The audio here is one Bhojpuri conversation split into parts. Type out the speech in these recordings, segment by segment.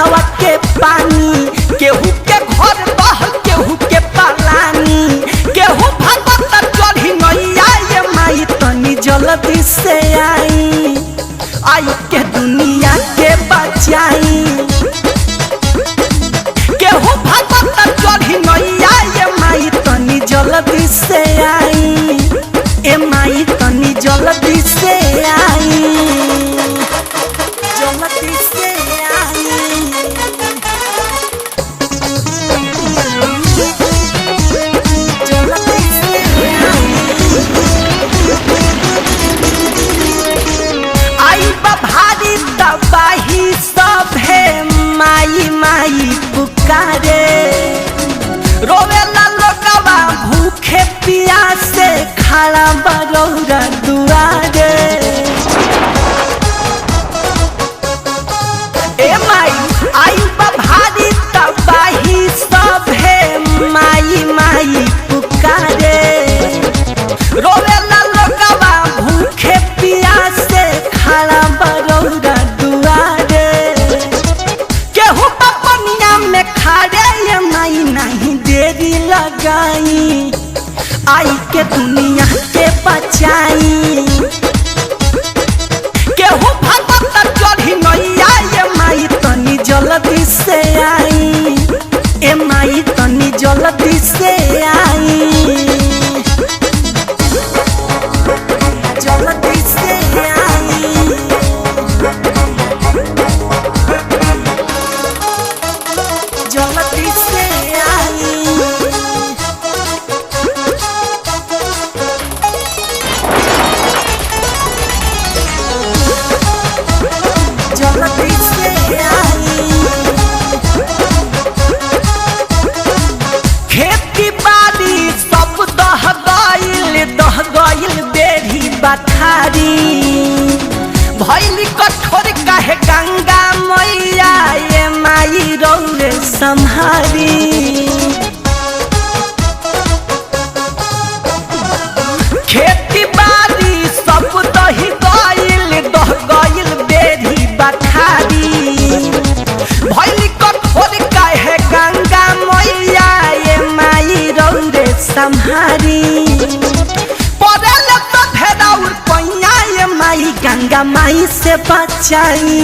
बाढ़वा के पानी, केहू के घर बह केहू के पालानी, केहू भगत चढ़ी नैया ये माई तनी जल्दी से आई, आई के दुनिया के बचाई। केहू भगत चढ़ी नैया ये माई तनी जल्दी से आई, ए माई तनी जल्दी से आई, जल्दी से आई। जल्दी से आई भारी तबाही सब है माई माई पुकारे, रोवेला लोगवा भूखे प्यासे खड़ा बरौरा दुआरे। ए माई आई भारी तबाही सब है माई माई पुकारे, रोवेला लोगवा भूखे प्यासे खड़ा बरौरा दुआरे। केहू पनिया में खड़े ये माई नहीं देरी लगाई, आई के दुनिया के बचाई। केहू भगत चढ़ी नैया ये माई तनी जल्दी से आई, ए माई तनी जल्दी से आई, जल्दी से आई, जल्दी से आई। जल्दी से आई। खेती बाड़ी सब दह गइल बेरी बखारी, भइली कठोर काहे गंगा मैया ये माई रौरे सम्हारी। खेती बाड़ी सब दह गइल बेरी बखारी, भइली कठोर काहे गंगा मैया ये माई रौरे सम्हारी। पड़ल तो भेदाउर पैया ये माई गंगा माई से बचाई,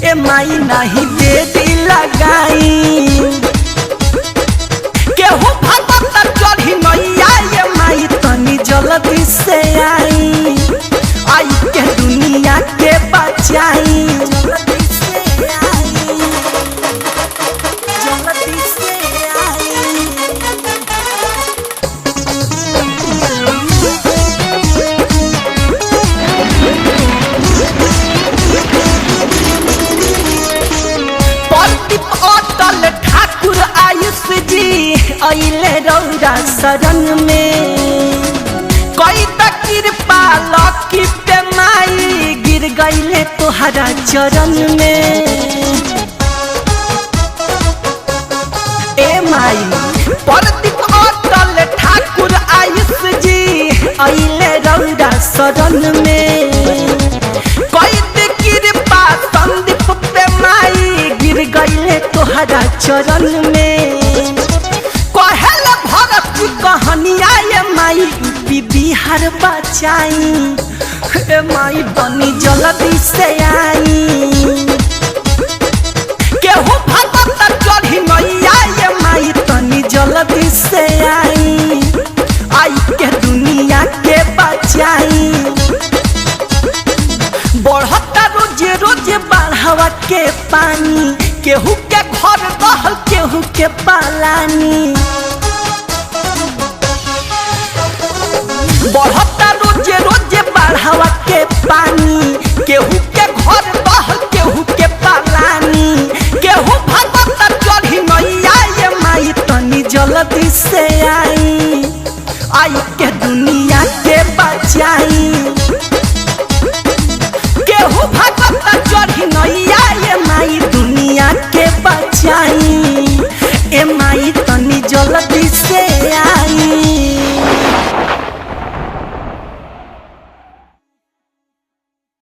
ए माई नहीं देरी लगाई। केहू भगत चढ़ी नैया ये माई तनी जल्दी से आई, आई के दुनिया के बचाई। जल्दी से आई, जल्दी से आई। प्रदीप अटल ठाकुर आयुष जी अइले रौरा शरण में, कई त कृपा लकी पे माई गिर गइले तोहरा चरण में। ए माई प्रदीप अटल ठाकुर आयुष जी अइले रौरा शरण में, कई त कृपा संदीप पे माई गिर गइले तोहरा चरण में। कहल भगत की कहानिया ये माई यूपी बिहार बचाई, ए माई बनी जल्दी से आई। केहू भगत चढ़ी नैया ये माई तनी जल्दी से आई, आई के दुनिया के बचाई। बढ़ता रोज रोज बाढ़वा के पानी, केहू के घर बहल केहू के पालानी। बढ़ता रोज रोज बाढ़वा के पानी, केहू के घर बहल केहू के पालानी। केहू भगत चढ़ी नैया ये माई तनी जल्दी से आई।